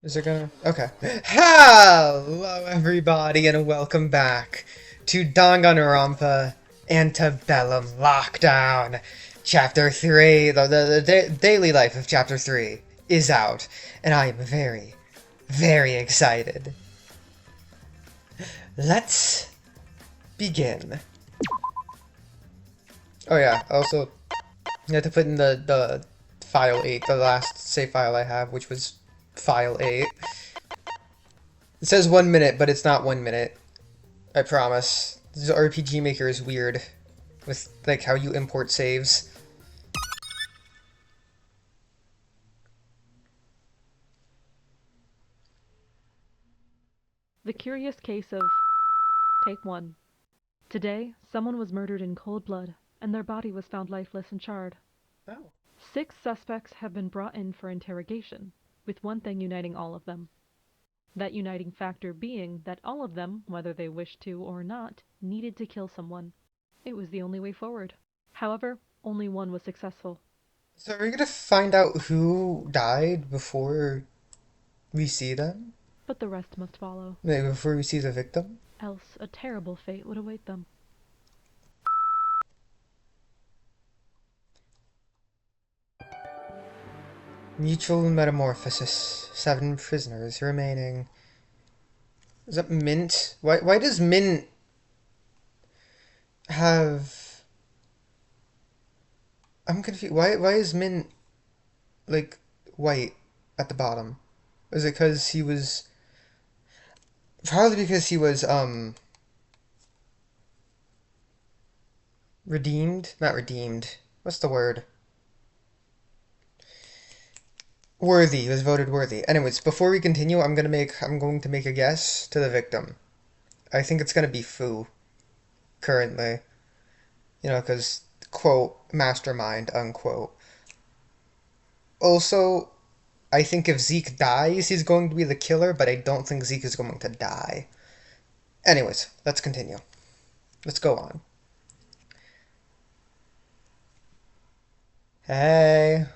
Is it gonna? Okay. Hello, everybody, and welcome back to Danganronpa Antebellum Lockdown. Chapter 3, the daily life of Chapter 3 is out, and I am very, very excited. Let's begin. Oh yeah, also, you have to put in the file 8, the last save file I have, which was file 8. It says 1 minute, but it's not 1 minute. I promise. This RPG Maker is weird with like how you import saves. The curious case of Take 1. Today, someone was murdered in cold blood, and their body was found lifeless and charred. Oh. 6 suspects have been brought in for interrogation, with one thing uniting all of them. That uniting factor being that all of them, whether they wished to or not, needed to kill someone. It was the only way forward. However, only one was successful. So are we gonna find out who died before we see them? But the rest must follow, Maybe before we see the victim? else a terrible fate would await them. Mutual metamorphosis. 7 prisoners remaining. Is that Mint? Why does Mint have... I'm confused. Why is Mint like white at the bottom? Is it because he was... Probably because he was redeemed? Not redeemed. What's the word? Worthy. He was voted worthy. Anyways, before we continue, I'm going to make a guess to the victim. I think it's gonna be Fu, currently. Because, quote, mastermind, unquote. Also, I think if Zeke dies, he's going to be the killer, but I don't think Zeke is going to die. Anyways, let's continue. Let's go on. Hey.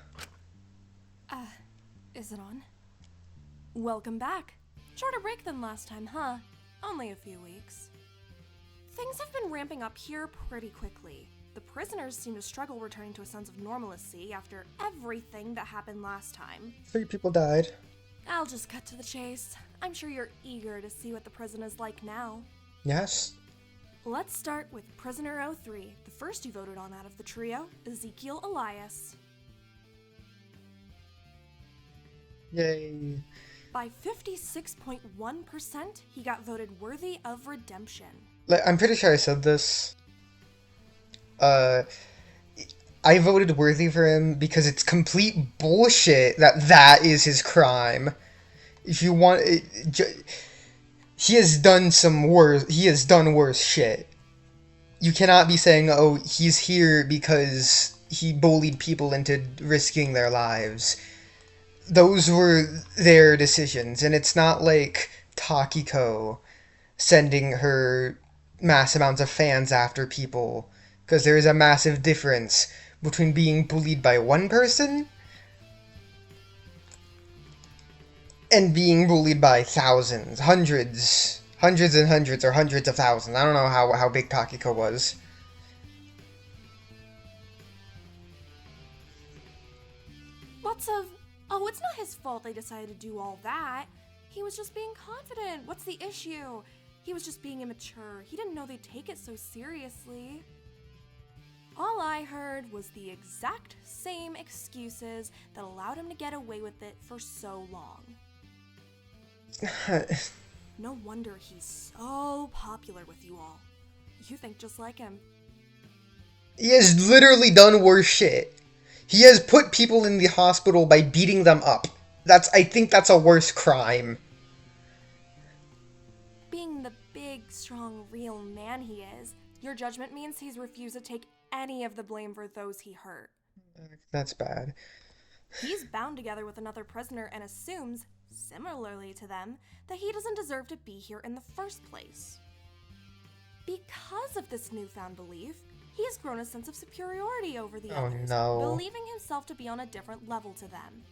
Uh, is it on? Welcome back. Shorter break than last time, huh? Only a few weeks. Things have been ramping up here pretty quickly. The prisoners seem to struggle returning to a sense of normalcy after everything that happened last time. 3 people died. I'll just cut to the chase. I'm sure you're eager to see what the prison is like now. Yes. Let's start with Prisoner 03, the first you voted on out of the trio, Ezekiel Elias. Yay. By 56.1%, he got voted worthy of redemption. Like, I'm pretty sure I said this. Uh, I voted worthy for him because it's complete bullshit that is his crime. If you want, he has done some worse. He has done worse shit. You cannot be saying, "Oh, he's here because he bullied people into risking their lives." Those were their decisions, and it's not like Takiko sending her mass amounts of fans after people, because there is a massive difference between being bullied by one person and being bullied by thousands, hundreds and hundreds, or hundreds of thousands. I don't know how big Takiko was. Lots of, oh, it's not his fault they decided to do all that. He was just being confident. What's the issue? He was just being immature. He didn't know they'd take it so seriously. All I heard was the exact same excuses that allowed him to get away with it for so long. No wonder he's so popular with you all. You think just like him. He has literally done worse shit. He has put people in the hospital by beating them up. I think that's a worse crime. Being the big, strong, real man he is, your judgment means he's refused to take any of the blame for those he hurt. That's bad. He's bound together with another prisoner and assumes, similarly to them, that he doesn't deserve to be here in the first place. Because of this newfound belief, he has grown a sense of superiority over the Oh others, no. believing himself to be on a different level to them.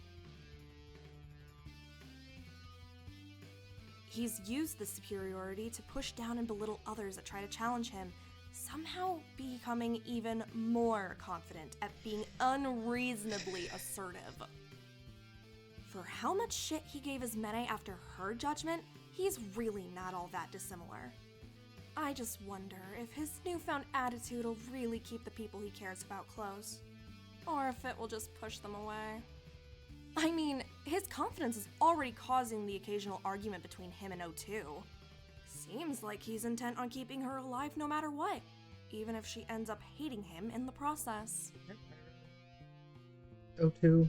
He's used this superiority to push down and belittle others that try to challenge him, somehow becoming even more confident at being unreasonably assertive. For how much shit he gave his Mene after her judgment, he's really not all that dissimilar. I just wonder if his newfound attitude will really keep the people he cares about close, or if it will just push them away. I mean, his confidence is already causing the occasional argument between him and O2. Seems like he's intent on keeping her alive no matter what, even if she ends up hating him in the process. O2.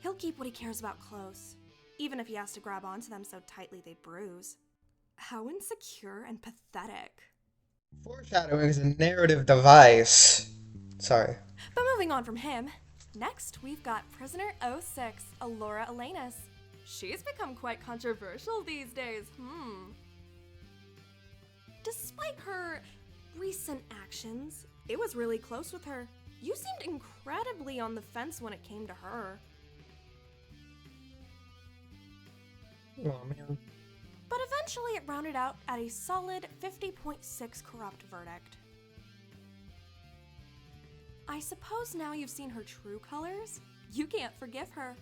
He'll keep what he cares about close, even if he has to grab onto them so tightly they bruise. How insecure and pathetic. Foreshadowing is a narrative device. Sorry. But moving on from him, next we've got Prisoner 06, Alora Elenis. She's become quite controversial these days, Despite her recent actions, it was really close with her. You seemed incredibly on the fence when it came to her. Oh, man. But eventually it rounded out at a solid 50.6 corrupt verdict. I suppose now you've seen her true colors, you can't forgive her.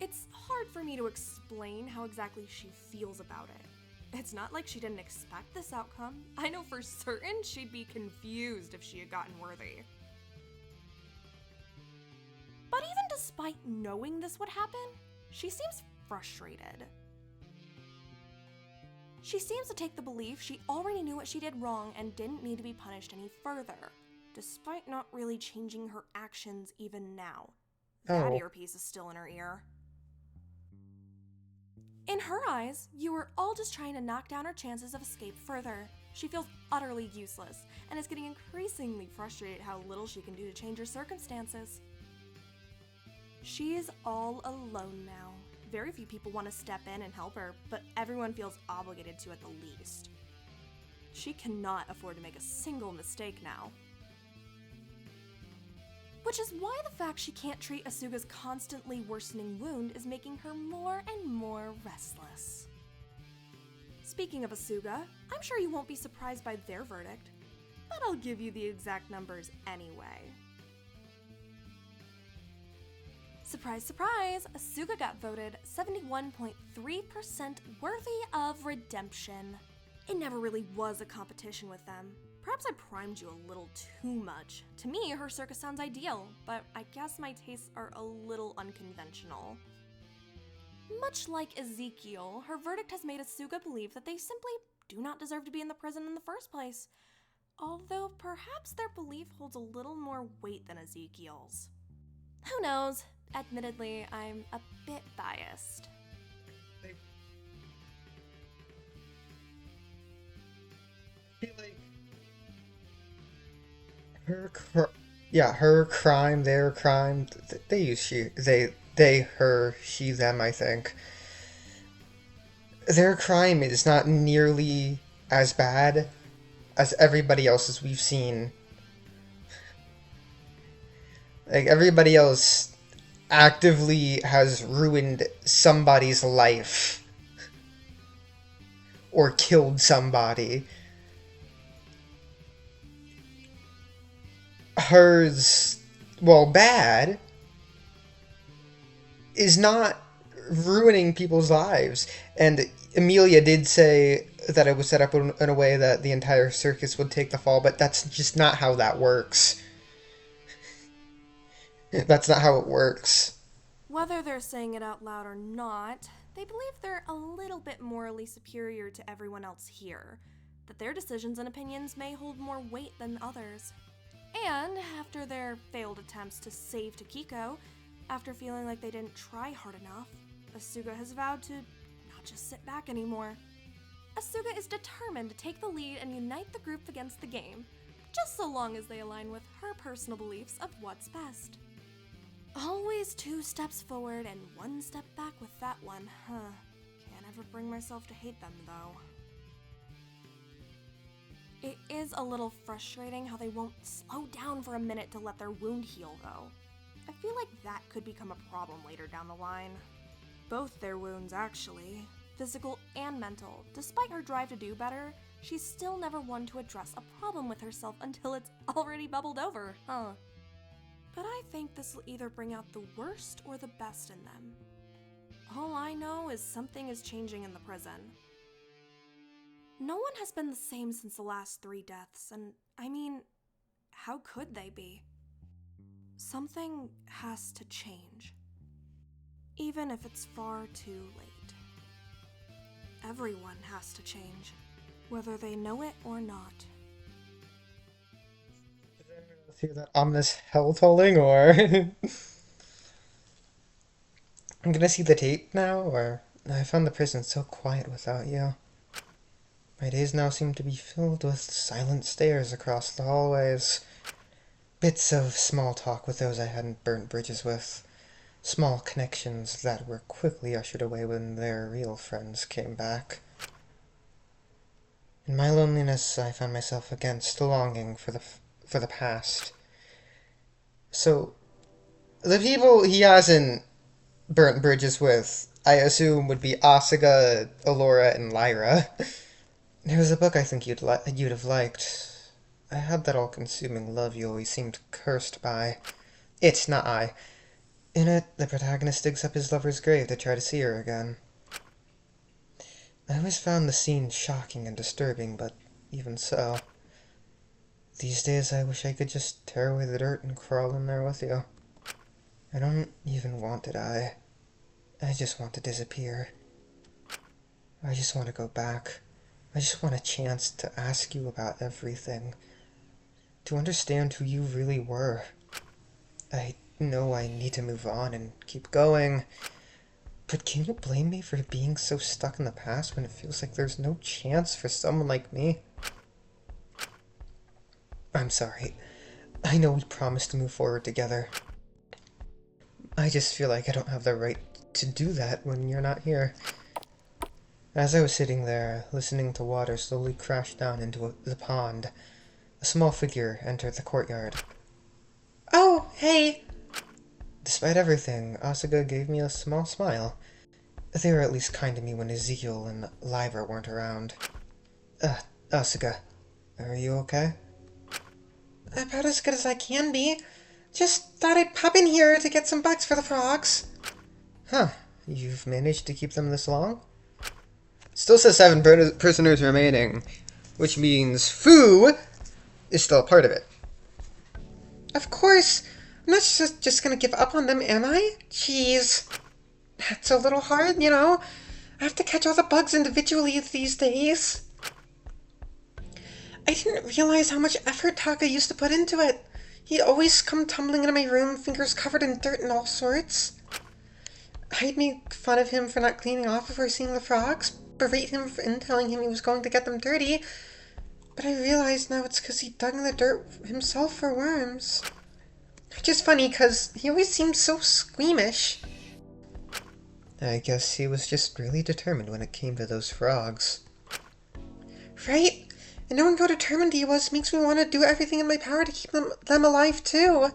It's hard for me to explain how exactly she feels about it. It's not like she didn't expect this outcome. I know for certain she'd be confused if she had gotten worthy. But even despite knowing this would happen, she seems frustrated. She seems to take the belief she already knew what she did wrong and didn't need to be punished any further, despite not really changing her actions even now. That earpiece is still in her ear. In her eyes, you were all just trying to knock down her chances of escape further. She feels utterly useless, and is getting increasingly frustrated how little she can do to change her circumstances. She is all alone now. Very few people want to step in and help her, but everyone feels obligated to at the least. She cannot afford to make a single mistake now. Which is why the fact she can't treat Asuga's constantly worsening wound is making her more and more restless. Speaking of Asuga, I'm sure you won't be surprised by their verdict, but I'll give you the exact numbers anyway. Surprise, surprise, Asuga got voted 71.3% worthy of redemption. It never really was a competition with them. Perhaps I primed you a little too much. To me, her circus sounds ideal, but I guess my tastes are a little unconventional. Much like Ezekiel, her verdict has made Asuga believe that they simply do not deserve to be in the prison in the first place. Although perhaps their belief holds a little more weight than Ezekiel's. Who knows? Admittedly, I'm a bit biased. I feel like her crime, their crime. They use they, her, she, them. I think their crime is not nearly as bad as everybody else's we've seen. Like, everybody else actively has ruined somebody's life or killed somebody. Hers, while bad, is not ruining people's lives. And Emilia did say that it was set up in a way that the entire circus would take the fall, but that's just not how that works. That's not how it works. Whether they're saying it out loud or not, they believe they're a little bit morally superior to everyone else here, that their decisions and opinions may hold more weight than others. And after their failed attempts to save Takiko, after feeling like they didn't try hard enough, Asuga has vowed to not just sit back anymore. Asuga is determined to take the lead and unite the group against the game, just so long as they align with her personal beliefs of what's best. Always 2 steps forward and 1 step back with that one, huh? Can't ever bring myself to hate them, though. It is a little frustrating how they won't slow down for a minute to let their wound heal, though. I feel like that could become a problem later down the line. both their wounds, actually. Physical and mental. Despite her drive to do better, she's still never one to address a problem with herself until it's already bubbled over, huh? But I think this will either bring out the worst or the best in them. All I know is something is changing in the prison. No one has been the same since the last 3 deaths, and I mean, how could they be? Something has to change. Even if it's far too late. Everyone has to change, whether they know it or not. Did anyone else hear that ominous hell tolling, or... I'm gonna see the tape now, or... I found the prison so quiet without you. My days now seem to be filled with silent stares across the hallways. Bits of small talk with those I hadn't burnt bridges with. Small connections that were quickly ushered away when their real friends came back. In my loneliness, I found myself against longing for the past. So, the people he hasn't burnt bridges with, I assume, would be Asuka, Allura, and Lyra. There was a book I think you'd have liked. I had that all-consuming love you always seemed cursed by. It, not I. In it, the protagonist digs up his lover's grave to try to see her again. I always found the scene shocking and disturbing, but even so... These days I wish I could just tear away the dirt and crawl in there with you. I don't even want to die. I just want to disappear. I just want to go back. I just want a chance to ask you about everything. To understand who you really were. I know I need to move on and keep going. But can you blame me for being so stuck in the past when it feels like there's no chance for someone like me? I'm sorry. I know we promised to move forward together. I just feel like I don't have the right to do that when you're not here. As I was sitting there, listening to water slowly crash down into the pond, a small figure entered the courtyard. Oh, hey! Despite everything, Asuka gave me a small smile. They were at least kind to me when Ezekiel and Lyra weren't around. Asuka, are you okay? About as good as I can be. Just thought I'd pop in here to get some bugs for the frogs. Huh, you've managed to keep them this long? Still says 7 prisoners remaining, which means Fu is still a part of it. Of course! I'm not just gonna give up on them, am I? Jeez. That's a little hard, you know? I have to catch all the bugs individually these days. I didn't realize how much effort Taka used to put into it. He'd always come tumbling into my room, fingers covered in dirt and all sorts. I'd make fun of him for not cleaning off before seeing the frogs, berate him for telling him he was going to get them dirty, but I realize now it's because he dug in the dirt himself for worms. Which is funny, because he always seemed so squeamish. I guess he was just really determined when it came to those frogs. Right? And knowing how determined he was makes me want to do everything in my power to keep them alive, too.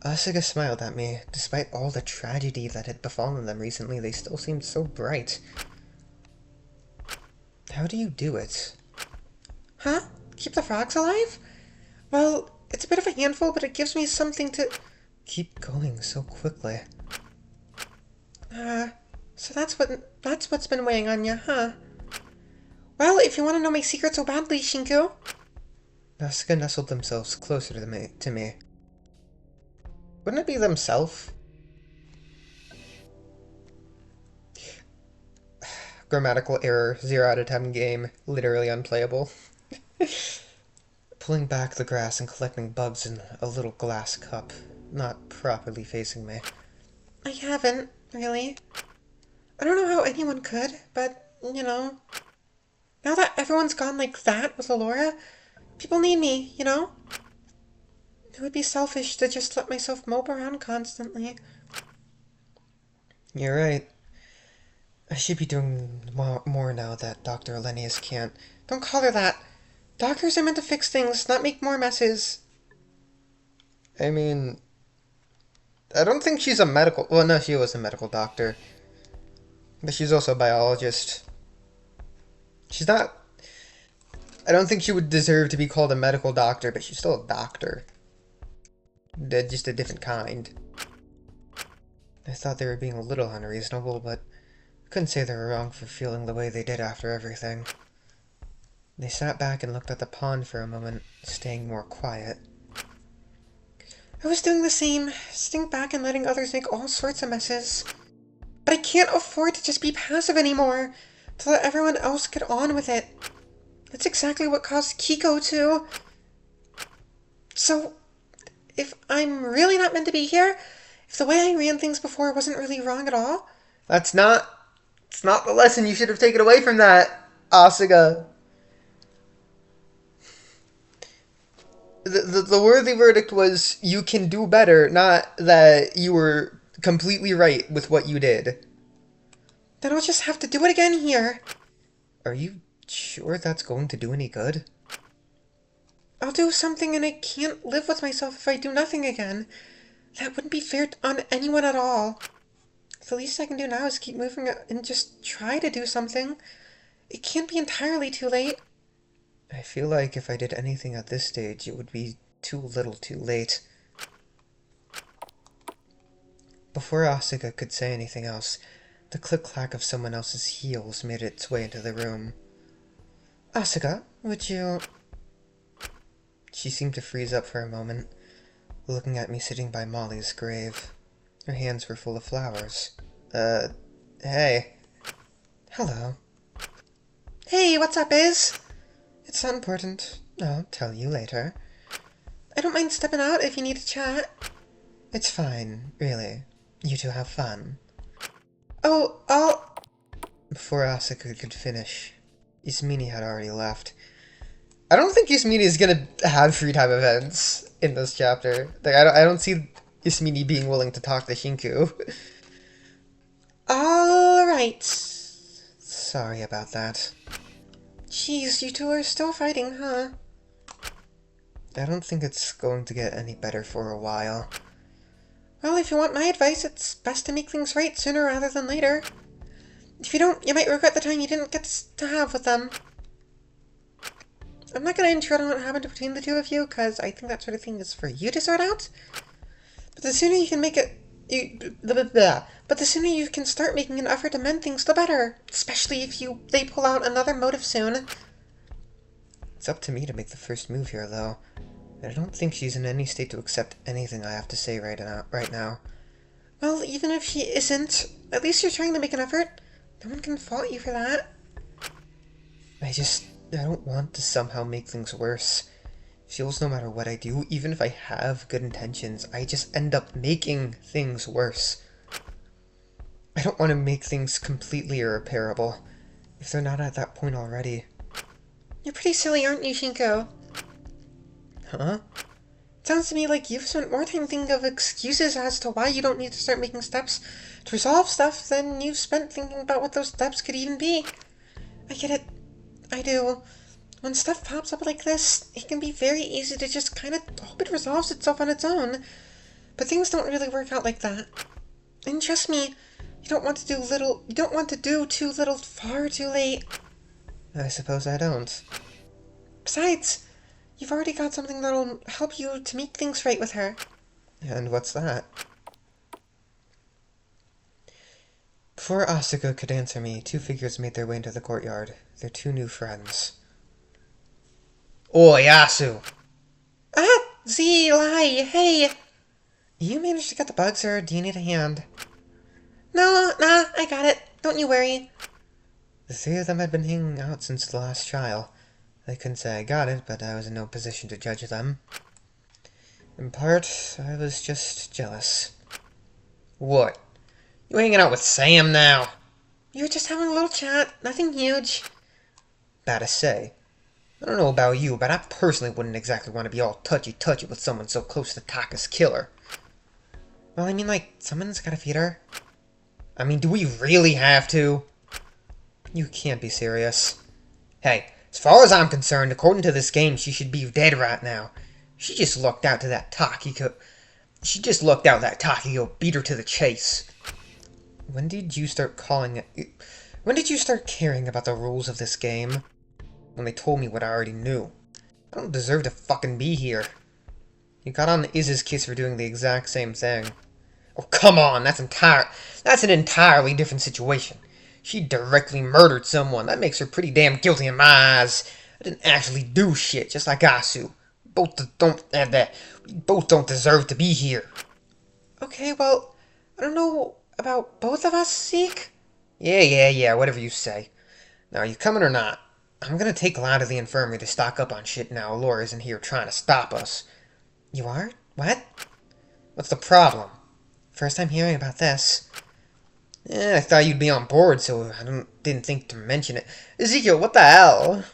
Asuka smiled at me. Despite all the tragedy that had befallen them recently, they still seemed so bright. How do you do it? Huh? Keep the frogs alive? Well, it's a bit of a handful, but it gives me something to keep going so quickly. So that's what's been weighing on you, huh? Well, if you want to know my secret so badly, Shinku. Asuka nestled themselves closer to me. Wouldn't it be themself? Grammatical error, 0 out of 10 game, literally unplayable. Pulling back the grass and collecting bugs in a little glass cup, not properly facing me. I haven't, really. I don't know how anyone could, but, you know. Now that everyone's gone like that with Allura, people need me, you know? It would be selfish to just let myself mope around constantly. You're right. I should be doing more now that Dr. Elenius can't. Don't call her that. Doctors are meant to fix things, not make more messes. I mean, I don't think she's a medical... Well, no, she was a medical doctor. But she's also a biologist. She's not... I don't think she would deserve to be called a medical doctor, but she's still a doctor. They're just a different kind. I thought they were being a little unreasonable, but I couldn't say they were wrong for feeling the way they did after everything. They sat back and looked at the pond for a moment, staying more quiet. I was doing the same, sitting back and letting others make all sorts of messes. But I can't afford to just be passive anymore, to let everyone else get on with it. That's exactly what caused Kiko to... So, if I'm really not meant to be here, if the way I ran things before wasn't really wrong at all... It's not the lesson you should have taken away from that, Asuka. The worthy verdict was you can do better, not that you were completely right with what you did. Then I'll just have to do it again here. Are you sure that's going to do any good? I'll do something and I can't live with myself if I do nothing again. That wouldn't be fair on anyone at all. The least I can do now is keep moving and just try to do something. It can't be entirely too late. I feel like if I did anything at this stage, it would be too little too late. Before Asuka could say anything else, the click-clack of someone else's heels made its way into the room. Asuka, would you... She seemed to freeze up for a moment, looking at me sitting by Molly's grave. Her hands were full of flowers. Hey. Hello. Hey, what's up, Iz? It's not important. I'll tell you later. I don't mind stepping out if you need to chat. It's fine, really. You two have fun. Oh, I'll... Before Asuka could finish, Ismini had already left. I don't think Ismini is gonna have free time events in this chapter. Like, I don't see Ismini being willing to talk to Shinku. Alright. Sorry about that. Jeez, you two are still fighting, huh? I don't think it's going to get any better for a while. Well, if you want my advice, it's best to make things right sooner rather than later. If you don't, you might regret the time you didn't get to have with them. I'm not going to intrude on what happened between the two of you, because I think that sort of thing is for you to sort out. But the sooner you can make it... But the sooner you can start making an effort to mend things, the better. Especially if they pull out another motive soon. It's up to me to make the first move here, though. I don't think she's in any state to accept anything I have to say right now. Well, even if she isn't, at least you're trying to make an effort. No one can fault you for that. I don't want to somehow make things worse. It feels no matter what I do, even if I have good intentions, I just end up making things worse. I don't want to make things completely irreparable, if they're not at that point already. You're pretty silly, aren't you, Shinko? Huh? It sounds to me like you've spent more time thinking of excuses as to why you don't need to start making steps to resolve stuff than you've spent thinking about what those steps could even be. I get it. I do. When stuff pops up like this, it can be very easy to just kind of hope it resolves itself on its own. But things don't really work out like that. And trust me, you don't want to do too little far too late. I suppose I don't. Besides, you've already got something that'll help you to make things right with her. And what's that? Before Asuka could answer me, two figures made their way into the courtyard. Their two new friends. Oi, Asu! Ah! Z, Lai, hey! You managed to get the bugs, or do you need a hand? No, nah, I got it. Don't you worry. The three of them had been hanging out since the last trial. I couldn't say I got it, but I was in no position to judge them. In part, I was just jealous. What? You hanging out with Sam now? You were just having a little chat, nothing huge. Bad to say. I don't know about you, but I personally wouldn't exactly want to be all touchy-touchy with someone so close to Taka's killer. Well, I mean, like, someone's gotta feed her. I mean, do we really have to? You can't be serious. Hey, as far as I'm concerned, according to this game, she should be dead right now. She just lucked out that Takiko beat her to the chase. When did you start calling it... When did you start caring about the rules of this game? When they told me what I already knew. I don't deserve to fucking be here. You got on Iz's case for doing the exact same thing. Oh, come on! That's an entirely different situation. She directly murdered someone. That makes her pretty damn guilty in my eyes. I didn't actually do shit, just like Asu. We both don't deserve to be here. Okay, well, I don't know about both of us, Zeke? Yeah, whatever you say. Now, are you coming or not? I'm gonna take Lon to the infirmary to stock up on shit now Laura isn't here trying to stop us. You are? What? What's the problem? First time hearing about this. I thought you'd be on board, so I didn't think to mention it. Ezekiel, what the hell?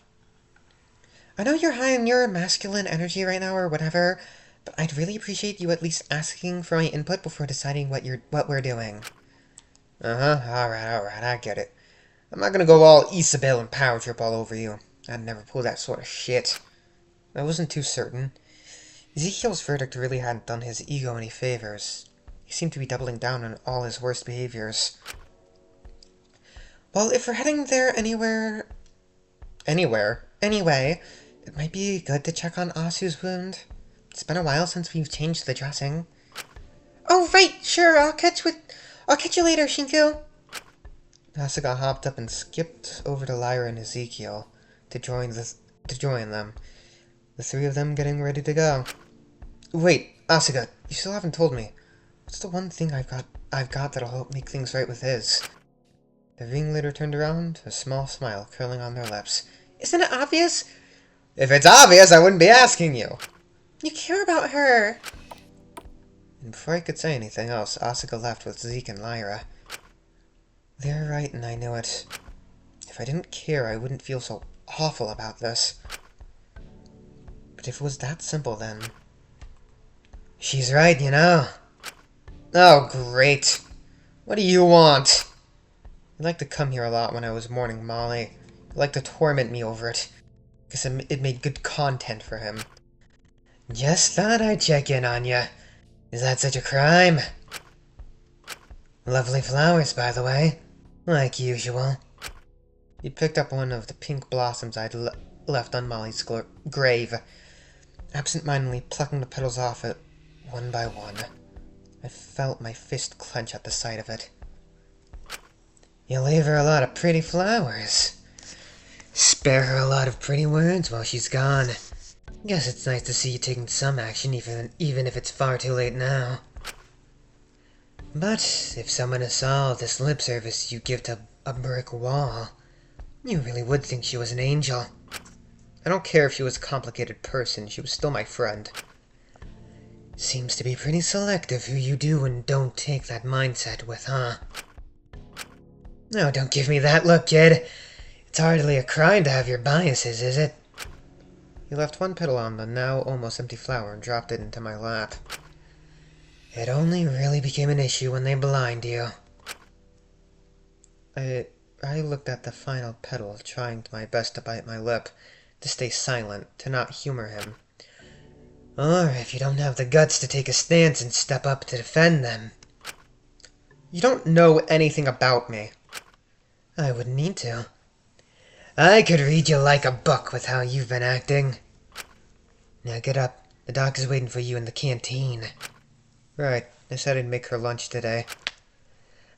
I know you're high on your masculine energy right now or whatever, but I'd really appreciate you at least asking for my input before deciding what we're doing. Alright, I get it. I'm not gonna go all Isabel and power trip all over you. I'd never pull that sort of shit. I wasn't too certain. Ezekiel's verdict really hadn't done his ego any favors. He seemed to be doubling down on all his worst behaviors. Well, if we're heading there anyway, it might be good to check on Asu's wound. It's been a while since we've changed the dressing. Oh, right, sure, I'll catch you later, Shinku. Asuka hopped up and skipped over to Lyra and Ezekiel to join them. The three of them getting ready to go. Wait, Asuka, you still haven't told me. What's the one thing I've got that'll help make things right with his? The ringleader turned around, a small smile curling on their lips. Isn't it obvious? If it's obvious, I wouldn't be asking you. You care about her. And before I could say anything else, Asuka left with Zeke and Lyra. They're right, and I know it. If I didn't care, I wouldn't feel so awful about this. But if it was that simple, then... She's right, you know. Oh, great. What do you want? You liked to come here a lot when I was mourning Molly. You liked to torment me over it. Guess it made good content for him. Just thought I'd check in on ya. Is that such a crime? Lovely flowers, by the way. Like usual. He picked up one of the pink blossoms I'd left on Molly's grave, absent-mindedly plucking the petals off it one by one. I felt my fist clench at the sight of it. You leave her a lot of pretty flowers. Spare her a lot of pretty words while she's gone. Guess it's nice to see you taking some action, even if it's far too late now. But if someone saw all this lip service you give to a brick wall, you really would think she was an angel. I don't care if she was a complicated person, she was still my friend. Seems to be pretty selective who you do and don't take that mindset with, huh? No, don't give me that look, kid. It's hardly a crime to have your biases, is it? He left one petal on the now almost empty flower and dropped it into my lap. It only really became an issue when they blind you. I looked at the final petal, trying my best to bite my lip, to stay silent, to not humor him. Or if you don't have the guts to take a stance and step up to defend them. You don't know anything about me. I wouldn't need to. I could read you like a book with how you've been acting. Now get up. The doc is waiting for you in the canteen. Right, I said I'd make her lunch today.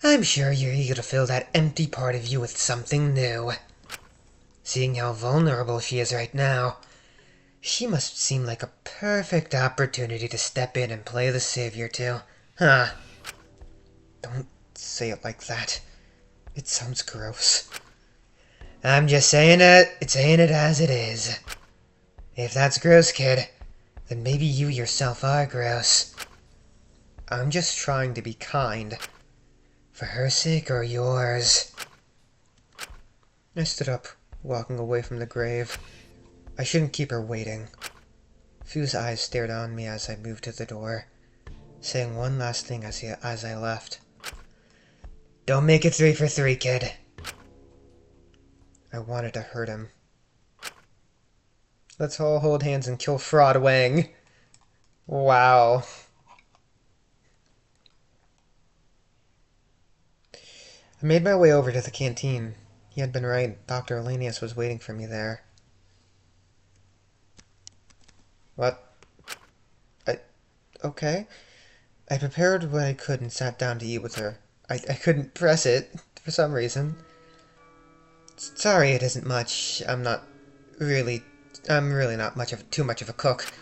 I'm sure you're eager to fill that empty part of you with something new. Seeing how vulnerable she is right now, she must seem like a perfect opportunity to step in and play the savior to, huh? Don't say it like that. It sounds gross. I'm just saying it as it is. If that's gross, kid, then maybe you yourself are gross. I'm just trying to be kind. For her sake or yours. I stood up, walking away from the grave. I shouldn't keep her waiting. Fu's eyes stared on me as I moved to the door, saying one last thing as I left. Don't make it 3 for 3, kid. I wanted to hurt him. Let's all hold hands and kill Fraud Wang. Wow. I made my way over to the canteen. He had been right. Dr. Elenius was waiting for me there. What? I... Okay. I prepared what I could and sat down to eat with her. I couldn't press it, for some reason. Sorry it isn't much. I'm really not too much of a cook.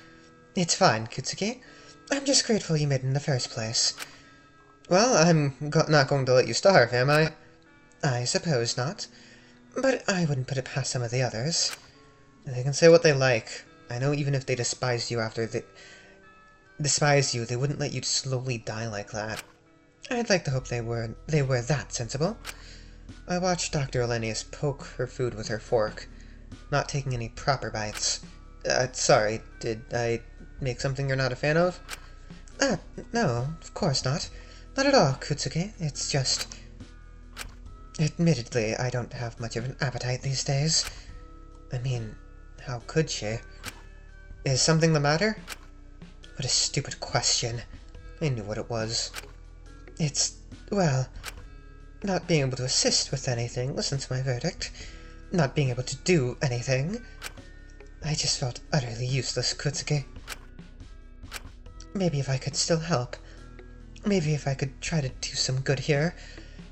It's fine, Kutsuki. I'm just grateful you made it in the first place. Well, not going to let you starve, am I? I suppose not. But I wouldn't put it past some of the others. They can say what they like. I know even if they despised you, they wouldn't let you slowly die like that. I'd like to hope they were that sensible. I watched Dr. Elenius poke her food with her fork, not taking any proper bites. Sorry, did I make something you're not a fan of? No, of course not. Not at all, Kutsuki. It's just... Admittedly, I don't have much of an appetite these days. I mean, how could she? Is something the matter? What a stupid question. I knew what it was. It's, well, not being able to assist with anything, listen to my verdict. Not being able to do anything. I just felt utterly useless, Kutsuki. Maybe if I could still help. Maybe if I could try to do some good here.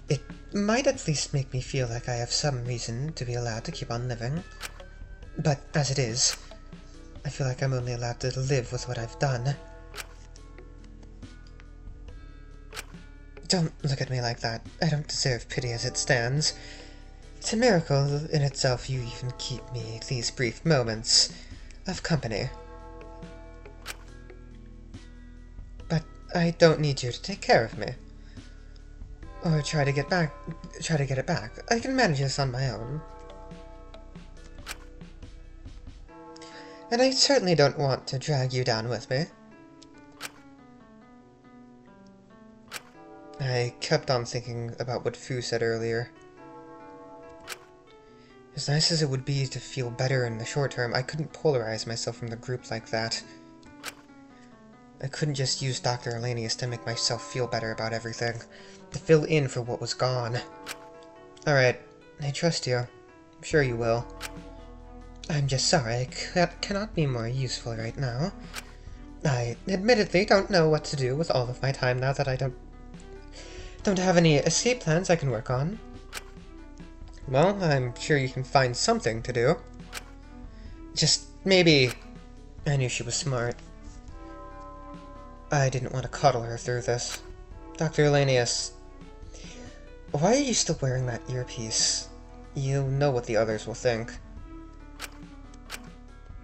It might at least make me feel like I have some reason to be allowed to keep on living. But as it is, I feel like I'm only allowed to live with what I've done. Don't look at me like that. I don't deserve pity as it stands. It's a miracle in itself you even keep me these brief moments of company. But I don't need you to take care of me. Or try to get it back. I can manage this on my own. And I certainly don't want to drag you down with me. I kept on thinking about what Fu said earlier. As nice as it would be to feel better in the short term, I couldn't polarize myself from the group like that. I couldn't just use Dr. Elenius to make myself feel better about everything, to fill in for what was gone. Alright, I trust you. I'm sure you will. I'm just sorry I cannot be more useful right now. I admittedly don't know what to do with all of my time now that I don't have any escape plans I can work on. Well, I'm sure you can find something to do. Just maybe... I knew she was smart. I didn't want to coddle her through this. Dr. Elenius, why are you still wearing that earpiece? You know what the others will think.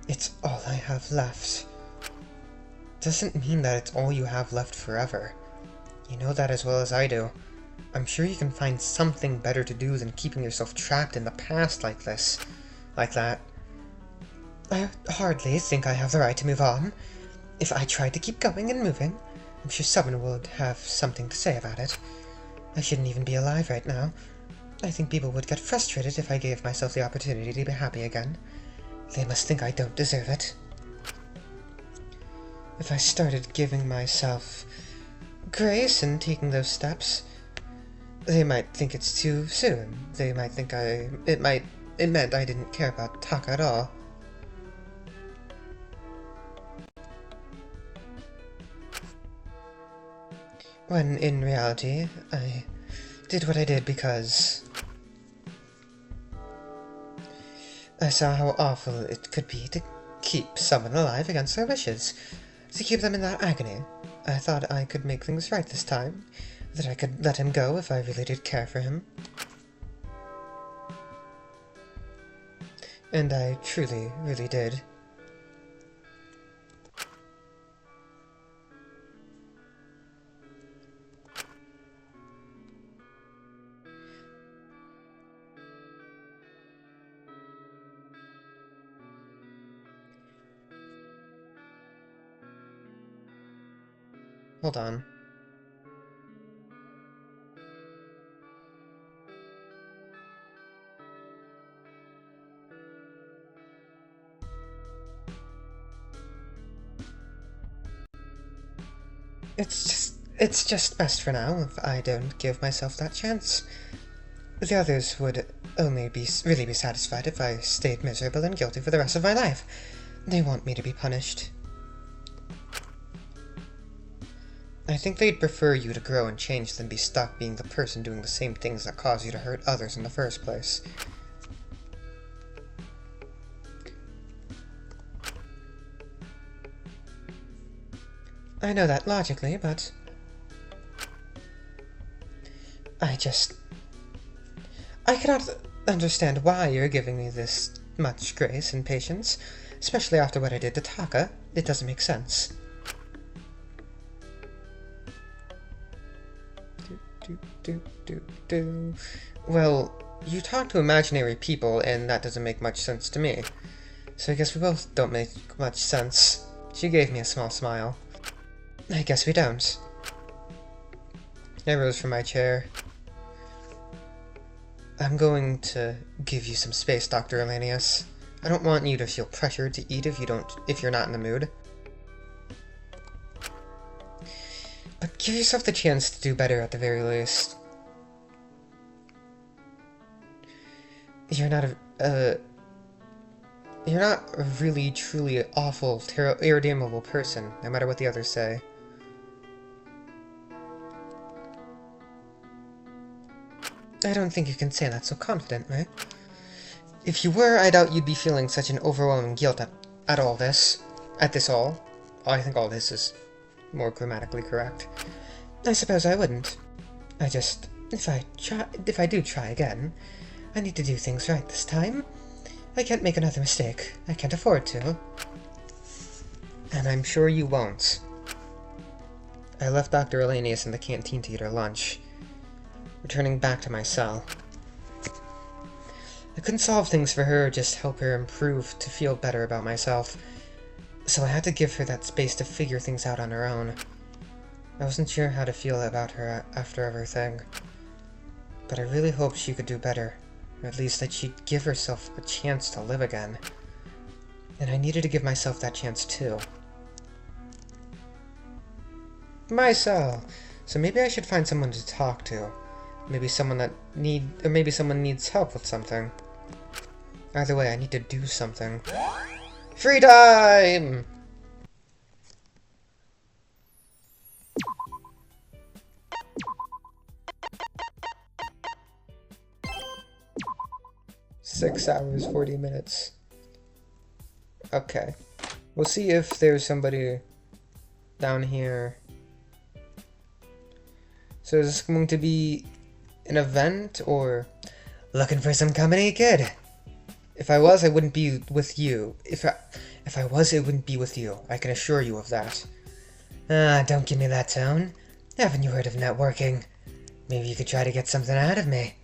It's all I have left. Doesn't mean that it's all you have left forever. You know that as well as I do. I'm sure you can find something better to do than keeping yourself trapped in the past like this. Like that. I hardly think I have the right to move on. If I tried to keep going and moving, I'm sure someone would have something to say about it. I shouldn't even be alive right now. I think people would get frustrated if I gave myself the opportunity to be happy again. They must think I don't deserve it. If I started giving myself grace and taking those steps, they might think it's too soon. They might think it meant I didn't care about Taka at all. When in reality, I did what I did because I saw how awful it could be to keep someone alive against their wishes, to keep them in that agony. I thought I could make things right this time, that I could let him go if I really did care for him. And I truly, really did. Hold on. It's just best for now if I don't give myself that chance. The others would only really be satisfied if I stayed miserable and guilty for the rest of my life. They want me to be punished. I think they'd prefer you to grow and change than be stuck being the person doing the same things that cause you to hurt others in the first place. I know that logically, but I cannot understand why you're giving me this much grace and patience, especially after what I did to Taka. It doesn't make sense. Well, you talk to imaginary people, and that doesn't make much sense to me. So I guess we both don't make much sense. She gave me a small smile. I guess we don't. I rose from my chair. I'm going to give you some space, Dr. Elanius. I don't want you to feel pressured to eat if you're not in the mood. But give yourself the chance to do better at the very least. You're not a really, truly awful, irredeemable person, no matter what the others say. I don't think you can say that so confidently. If you were, I doubt you'd be feeling such an overwhelming guilt at all this. At this all. I think all this is more grammatically correct. I suppose I wouldn't. If I do try again, I need to do things right this time. I can't make another mistake. I can't afford to. And I'm sure you won't. I left Dr. Elanius in the canteen to eat her lunch, returning back to my cell. I couldn't solve things for her or just help her improve to feel better about myself, so I had to give her that space to figure things out on her own. I wasn't sure how to feel about her after everything, but I really hoped she could do better, or at least that she'd give herself a chance to live again. And I needed to give myself that chance too. My cell! So maybe I should find someone to talk to. Maybe someone needs help with something. Either way, I need to do something. Free time! Six hours, 40 minutes. Okay. We'll see if there's somebody down here. So is this going to be an event, or looking for some company, kid? If I was, I wouldn't be with you. If I was, it wouldn't be with you. I can assure you of that. Don't give me that tone. Haven't you heard of networking? Maybe you could try to get something out of me.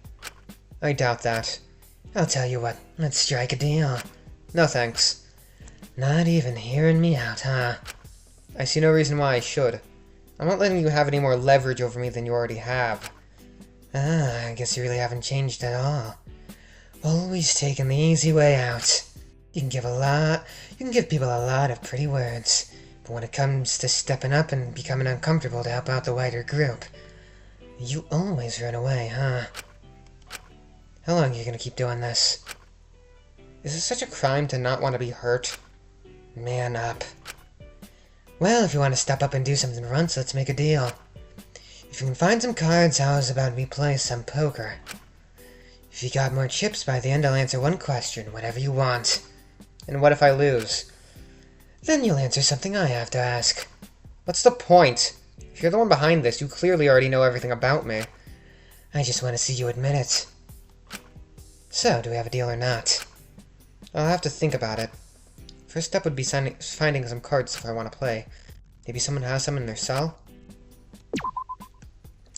I doubt that. I'll tell you what, let's strike a deal. No thanks. Not even hearing me out, huh? I see no reason why I should. I'm not letting you have any more leverage over me than you already have. I guess you really haven't changed at all. Always taking the easy way out. You can give people a lot of pretty words, but when it comes to stepping up and becoming uncomfortable to help out the wider group, you always run away, huh? How long are you gonna keep doing this? Is it such a crime to not want to be hurt? Man up. Well, if you want to step up and do something once, let's make a deal. If you can find some cards, how's about we play some poker? If you got more chips by the end, I'll answer one question, whatever you want. And what if I lose? Then you'll answer something I have to ask. What's the point? If you're the one behind this, you clearly already know everything about me. I just want to see you admit it. So, do we have a deal or not? I'll have to think about it. First step would be finding some cards if I want to play. Maybe someone has some in their cell?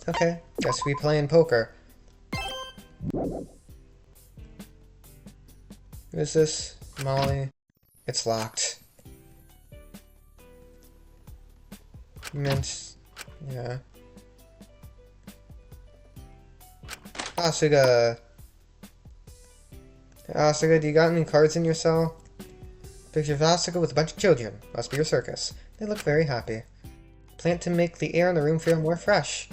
Okay, guess we play in poker. Who is this? Molly? It's locked. Mint. Yeah. Asuga. Asuga, do you got any cards in your cell? Picture of Asuga with a bunch of children. Must be your circus. They look very happy. Plant to make the air in the room feel more fresh.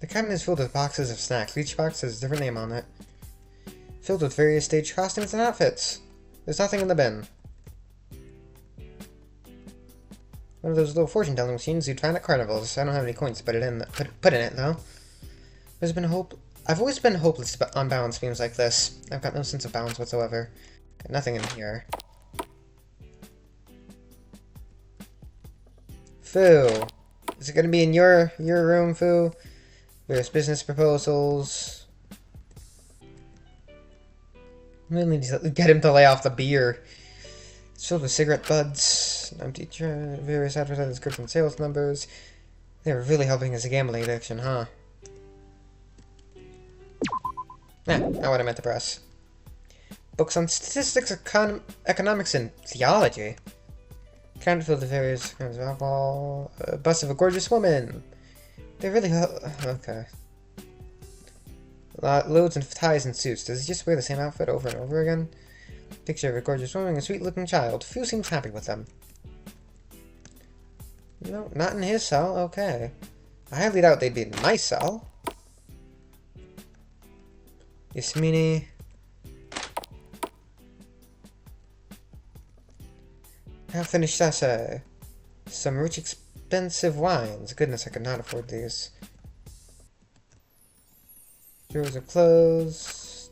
The cabinet is filled with boxes of snacks. Each box has a different name on it. Filled with various stage costumes and outfits. There's nothing in the bin. One of those little fortune-telling machines you'd find at carnivals. I don't have any coins to put in it, though. I've always been hopeless on balance beams like this. I've got no sense of balance whatsoever. Got nothing in here. Foo! Is it gonna be in your room, Foo? Various business proposals. We need to get him to lay off the beer. It's filled with cigarette butts, empty various advertising scripts and sales numbers. They're really helping his gambling addiction, huh? Not what I meant to press. Books on statistics, economics, and theology. Counted filled with various kinds of alcohol. A bust of a gorgeous woman. They really okay. Loads of ties and suits. Does he just wear the same outfit over and over again? Picture of a gorgeous woman and a sweet-looking child. Few seems happy with them. No, not in his cell. Okay. I highly doubt they'd be in my cell. Yasmini. Half-finished essay. Some rich, expensive wines. Goodness, I could not afford these. Drawers of clothes.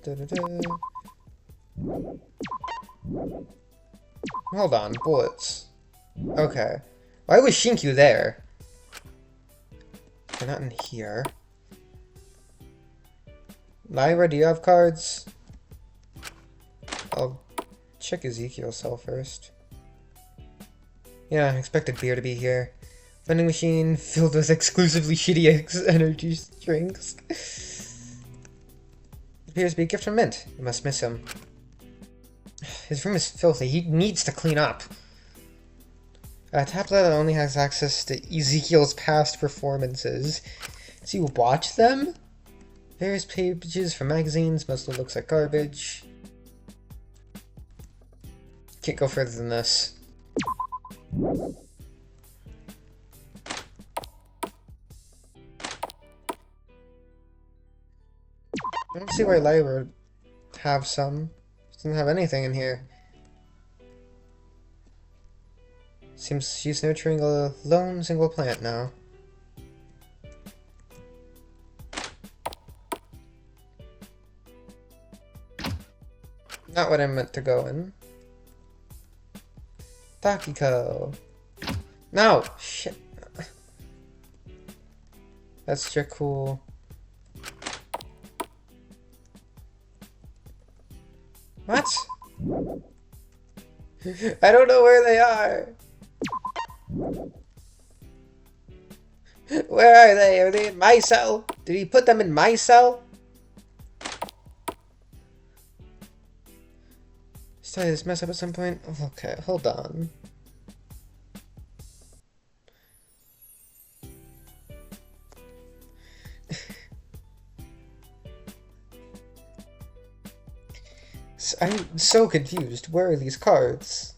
Hold on, bullets. Okay. Why was Shinkyu there? They're not in here. Lyra, do you have cards? I'll check Ezekiel's cell first. Yeah, I expected beer to be here. Vending machine filled with exclusively shitty energy drinks. Appears to be a gift from Mint. You must miss him. His room is filthy. He needs to clean up. A tablet only has access to Ezekiel's past performances. Does he watch them? Various pages from magazines. Mostly looks like garbage. Can't go further than this. I don't see why Lyra would have some. She doesn't have anything in here. Seems she's nurturing a lone single plant now. Not what I meant to go in. Takiko. No! Shit. That's just cool. What? I don't know where they are. Where are they? Are they in my cell? Did he put them in my cell? Started this mess up at some point. Okay, hold on. I'm so confused. Where are these cards?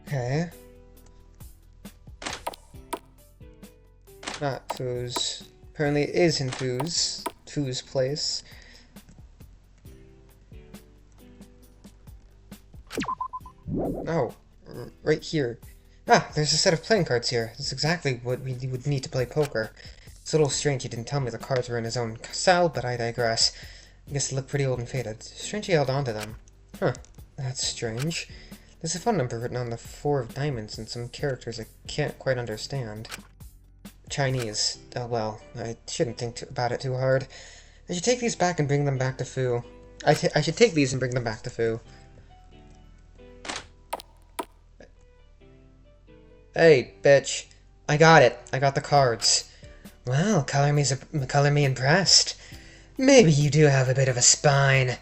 Okay. Not Foo's. Apparently it is in Foo's place. No. Right here. Ah, there's a set of playing cards here. That's exactly what we would need to play poker. It's a little strange he didn't tell me the cards were in his own cell, but I digress. I guess they look pretty old and faded. Strange he held on to them. Huh, that's strange. There's a phone number written on the 4 of diamonds and some characters I can't quite understand. Chinese. Oh well, I shouldn't think about it too hard. I should take these back and bring them back to Fu. I should take these and bring them back to Fu. Hey, bitch. I got it. I got the cards. Well, color me impressed. Maybe you do have a bit of a spine.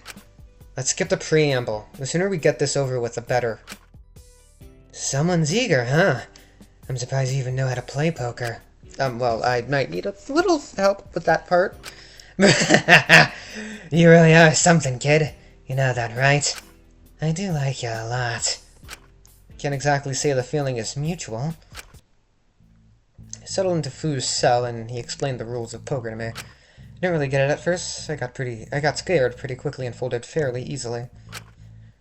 Let's skip the preamble. The sooner we get this over with, the better. Someone's eager, huh? I'm surprised you even know how to play poker. Well, I might need a little help with that part. You really are something, kid. You know that, right? I do like you a lot. Can't exactly say the feeling is mutual. I settled into Fu's cell and he explained the rules of poker to me. I didn't really get it at first. I got scared pretty quickly and folded fairly easily.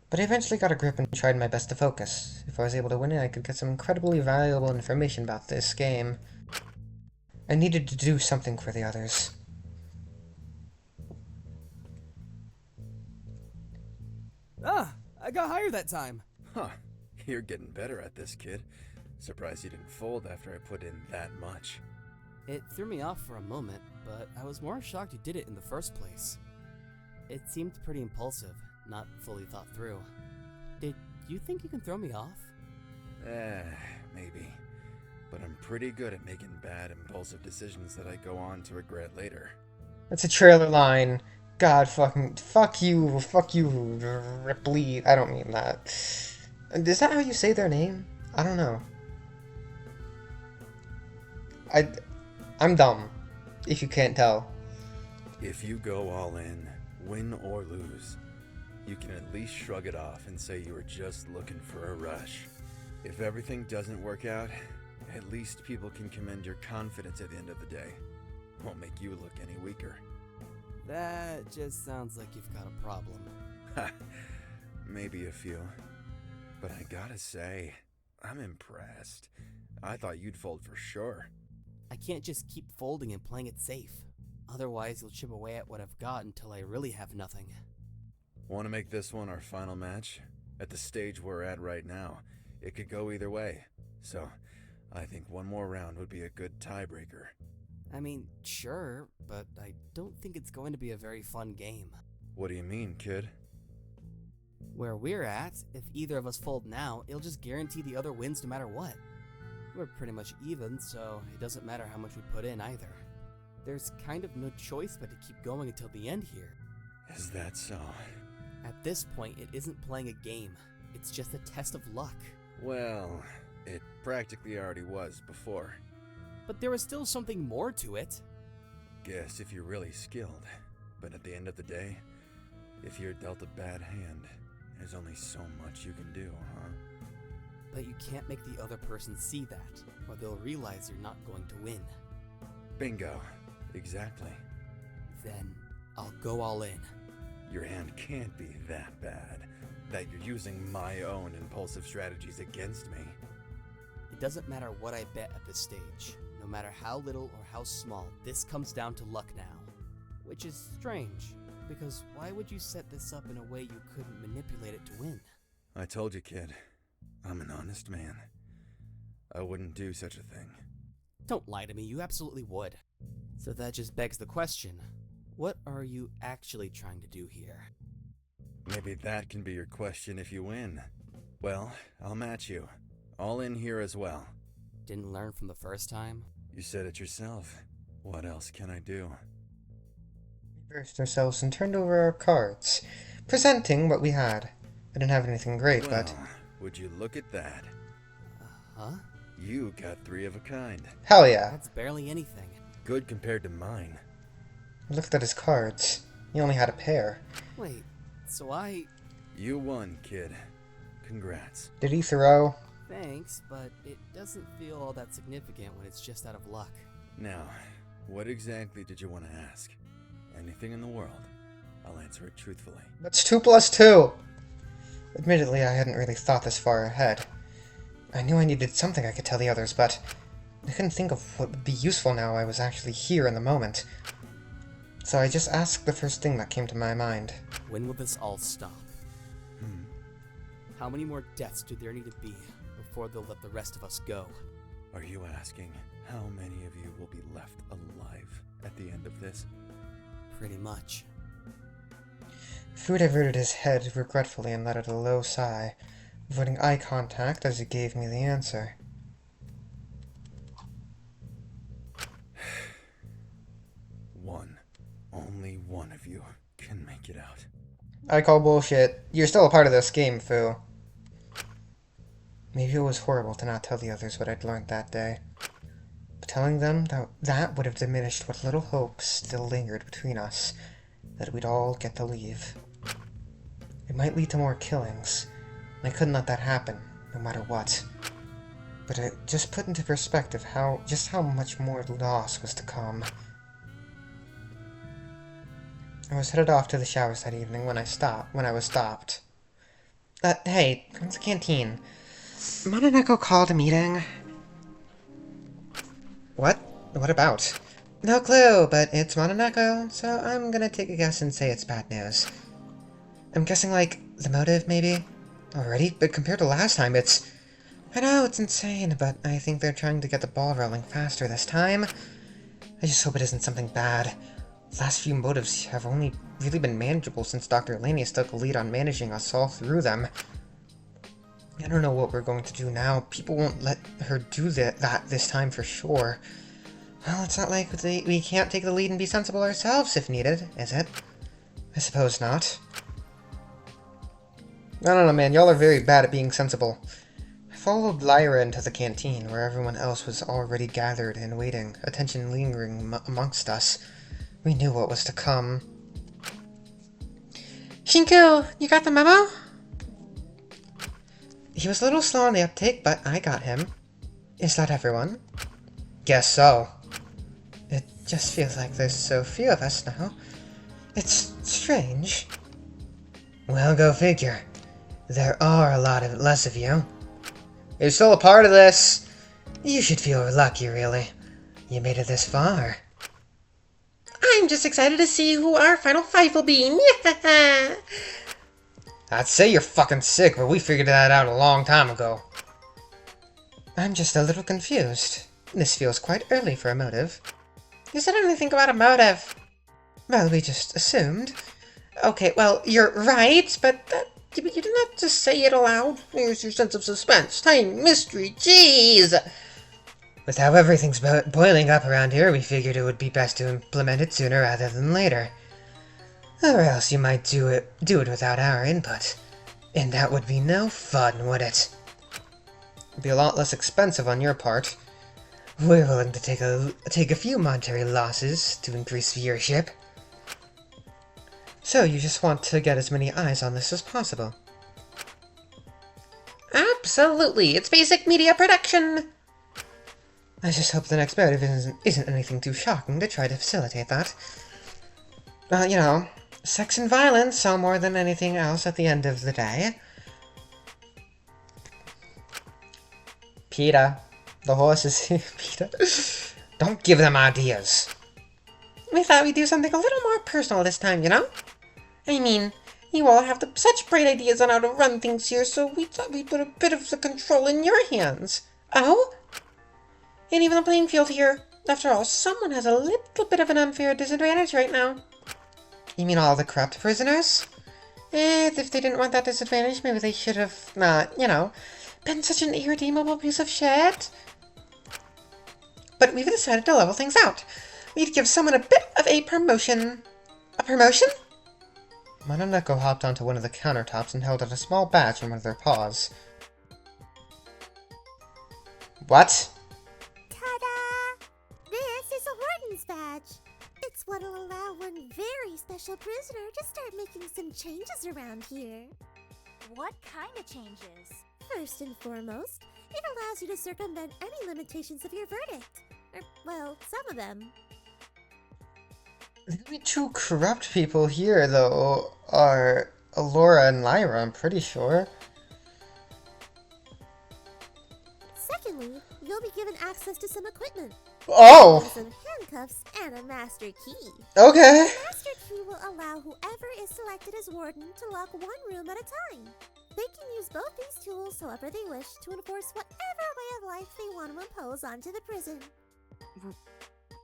But I eventually got a grip and tried my best to focus. If I was able to win it, I could get some incredibly valuable information about this game. I needed to do something for the others. Ah, I got higher that time. Huh. You're getting better at this, kid. Surprised you didn't fold after I put in that much. It threw me off for a moment, but I was more shocked you did it in the first place. It seemed pretty impulsive, not fully thought through. Did you think you can throw me off? Maybe. But I'm pretty good at making bad, impulsive decisions that I go on to regret later. That's a trailer line. God fucking... Fuck you, Ripley. I don't mean that. Is that how you say their name? I don't know. I'm dumb, if you can't tell. If you go all in, win or lose, you can at least shrug it off and say you were just looking for a rush. If everything doesn't work out, at least people can commend your confidence at the end of the day. Won't make you look any weaker. That just sounds like you've got a problem. Ha, maybe a few. But I gotta say, I'm impressed. I thought you'd fold for sure. I can't just keep folding and playing it safe. Otherwise, you'll chip away at what I've got until I really have nothing. Want to make this one our final match? At the stage we're at right now, it could go either way. So, I think one more round would be a good tiebreaker. I mean, sure, but I don't think it's going to be a very fun game. What do you mean, kid? Where we're at, if either of us fold now, it'll just guarantee the other wins no matter what. We're pretty much even, so it doesn't matter how much we put in either. There's kind of no choice but to keep going until the end here. Is that so? At this point, it isn't playing a game. It's just a test of luck. Well, it practically already was before. But there was still something more to it. Guess if you're really skilled. But at the end of the day, if you're dealt a bad hand, there's only so much you can do, huh? But you can't make the other person see that, or they'll realize you're not going to win. Bingo. Exactly. Then, I'll go all in. Your hand can't be that bad, that you're using my own impulsive strategies against me. It doesn't matter what I bet at this stage. No matter how little or how small, this comes down to luck now. Which is strange, because why would you set this up in a way you couldn't manipulate it to win? I told you, kid. I'm an honest man. I wouldn't do such a thing. Don't lie to me, you absolutely would. So that just begs the question, what are you actually trying to do here? Maybe that can be your question if you win. Well, I'll match you. All in here as well. Didn't learn from the first time? You said it yourself. What else can I do? We versed ourselves and turned over our cards, presenting what we had. I didn't have anything great, Well, but... would you look at that? Huh? You got 3 of a kind. Hell yeah. That's barely anything. Good compared to mine. I looked at his cards. He only had a pair. Wait, so You won, kid. Congrats. Did he throw? Thanks, but it doesn't feel all that significant when it's just out of luck. Now, what exactly did you want to ask? Anything in the world. I'll answer it truthfully. That's 2 plus 2! Admittedly, I hadn't really thought this far ahead. I knew I needed something I could tell the others, but I couldn't think of what would be useful now I was actually here in the moment. So I just asked the first thing that came to my mind. When will this all stop? How many more deaths do there need to be before they'll let the rest of us go? Are you asking how many of you will be left alive at the end of this? Pretty much. Fu diverted his head regretfully and let out a low sigh, avoiding eye contact as he gave me the answer. One. Only one of you can make it out. I call bullshit. You're still a part of this game, Fu. Maybe it was horrible to not tell the others what I'd learned that day. But telling them that would have diminished what little hope still lingered between us, that we'd all get to leave. It might lead to more killings, and I couldn't let that happen, no matter what. But it just put into perspective how much more loss was to come. I was headed off to the showers that evening when I was stopped. Hey, come to the canteen. Mononeko called a meeting. What? What about? No clue, but it's Mononeko, so I'm gonna take a guess and say it's bad news. I'm guessing, like, the motive, maybe? Already? But compared to last time, it's... I know, it's insane, but I think they're trying to get the ball rolling faster this time. I just hope it isn't something bad. The last few motives have only really been manageable since Dr. Lanius took the lead on managing us all through them. I don't know what we're going to do now. People won't let her do that this time for sure. Well, it's not like we can't take the lead and be sensible ourselves if needed, is it? I suppose not. I don't know, man. Y'all are very bad at being sensible. I followed Lyra into the canteen, where everyone else was already gathered and waiting, attention lingering amongst us. We knew what was to come. Shinku, you got the memo? He was a little slow on the uptake, but I got him. Is that everyone? Guess so. It just feels like there's so few of us now. It's strange. Well, go figure. There are a lot less of you. You're still a part of this. You should feel lucky, really. You made it this far. I'm just excited to see who our final five will be. I'd say you're fucking sick, but we figured that out a long time ago. I'm just a little confused. This feels quite early for a motive. You said anything about a motive? Well, we just assumed. Okay, well, you're right, but you did not just say it aloud. Here's your sense of suspense, time, mystery, jeez! With how everything's boiling up around here, we figured it would be best to implement it sooner rather than later. Or else you might do it without our input. And that would be no fun, would it? It'd be a lot less expensive on your part. We're willing to take a few monetary losses to increase viewership. So you just want to get as many eyes on this as possible? Absolutely! It's basic media production! I just hope the next motive isn't anything too shocking to try to facilitate that. You know, sex and violence are more than anything else at the end of the day. Peter. The horse is here, Peter. Don't give them ideas. We thought we'd do something a little more personal this time, you know? I mean, you all have such great ideas on how to run things here, so we thought we'd put a bit of the control in your hands. Oh? And even the playing field here. After all, someone has a little bit of an unfair disadvantage right now. You mean all the corrupt prisoners? If they didn't want that disadvantage, maybe they should have not, you know, been such an irredeemable piece of shit. But we've decided to level things out. We'd give someone a bit of a promotion. A promotion? Mononeko hopped onto one of the countertops and held out a small badge in one of their paws. What? Ta-da! This is a Horton's badge. It's what'll allow one very special prisoner to start making some changes around here. What kind of changes? First and foremost, it allows you to circumvent any limitations of your verdict. Or, well, some of them. The only two corrupt people here, though, are Alora and Lyra, I'm pretty sure. Secondly, you'll be given access to some equipment. Oh! Some handcuffs and a master key. Okay. The master key will allow whoever is selected as warden to lock one room at a time. They can use both these tools however they wish to enforce whatever way of life they want to impose onto the prison.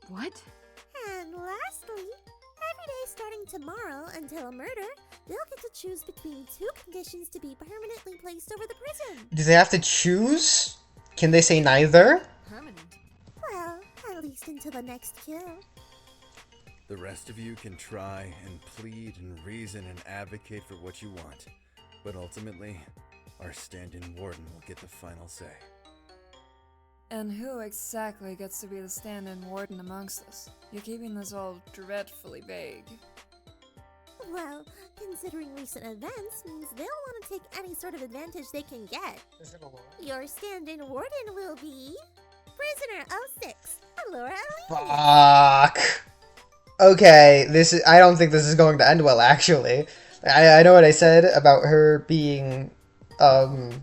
What? And lastly, every day starting tomorrow until a murder, they'll get to choose between two conditions to be permanently placed over the prison. Do they have to choose? Can they say neither? Permanent. Well, at least until the next kill. The rest of you can try and plead and reason and advocate for what you want. But ultimately, our stand-in warden will get the final say. And who exactly gets to be the stand-in warden amongst us? You're keeping this all dreadfully vague. Well, considering recent events means they'll want to take any sort of advantage they can get. Your stand-in warden will be Prisoner 06, Alora Alenius. Fuck. Okay, I don't think this is going to end well, actually. I know what I said about her being, fuck.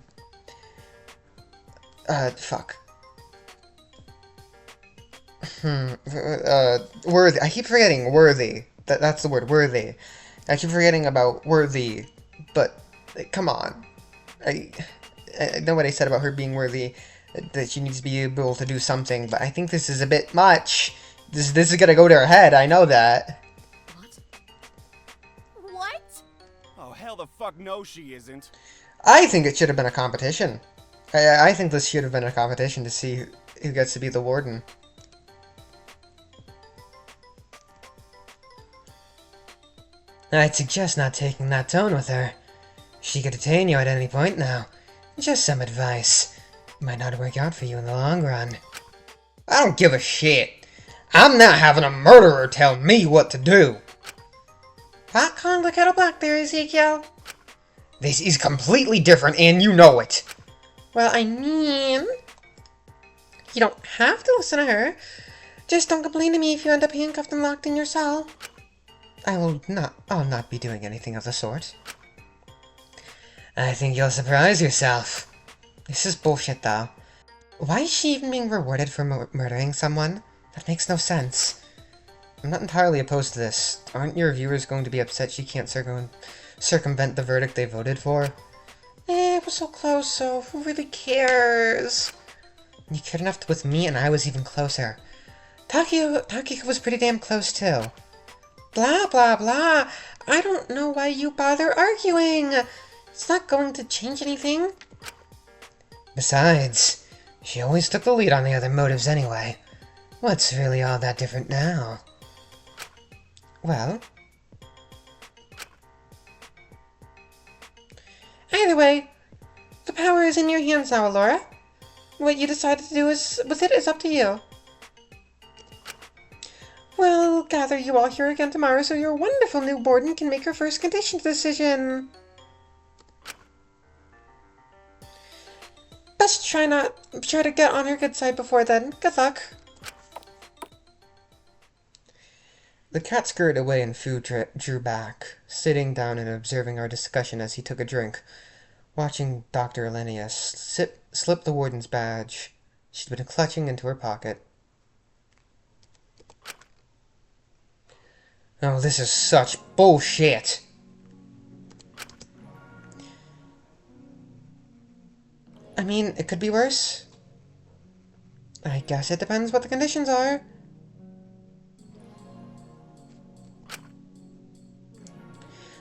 Worthy. I keep forgetting worthy. That's the word, worthy. I keep forgetting about worthy, but come on. I know what I said about her being worthy, that she needs to be able to do something, but I think this is a bit much. This is gonna go to her head, I know that. What? Oh, hell the fuck no she isn't. I think it should have been a competition. I think this should have been a competition to see who gets to be the warden. I'd suggest not taking that tone with her. She could detain you at any point now. Just some advice. Might not work out for you in the long run. I don't give a shit. I'm not having a murderer tell me what to do. Pot calling the kettle black there, Ezekiel? This is completely different and you know it. Well, I mean... You don't have to listen to her. Just don't complain to me if you end up handcuffed and locked in your cell. I'll not be doing anything of the sort. I think you'll surprise yourself. This is bullshit, though. Why is she even being rewarded for murdering someone? That makes no sense. I'm not entirely opposed to this. Aren't your viewers going to be upset she can't circumvent the verdict they voted for? It was so close, so who really cares? You cared enough with me, and I was even closer. Takiko was pretty damn close, too. Blah, blah, blah. I don't know why you bother arguing. It's not going to change anything. Besides, she always took the lead on the other motives anyway. What's really all that different now? Well... Either way, the power is in your hands now, Alora. What you decide to do with it is up to you. We'll gather you all here again tomorrow so your wonderful new warden can make her first conditions decision. Best try to get on her good side before then. Good luck. The cat scurried away and Fu drew back, sitting down and observing our discussion as he took a drink, watching Dr. Elenius slip the warden's badge she'd been clutching into her pocket. Oh, this is such bullshit. I mean, it could be worse. I guess it depends what the conditions are.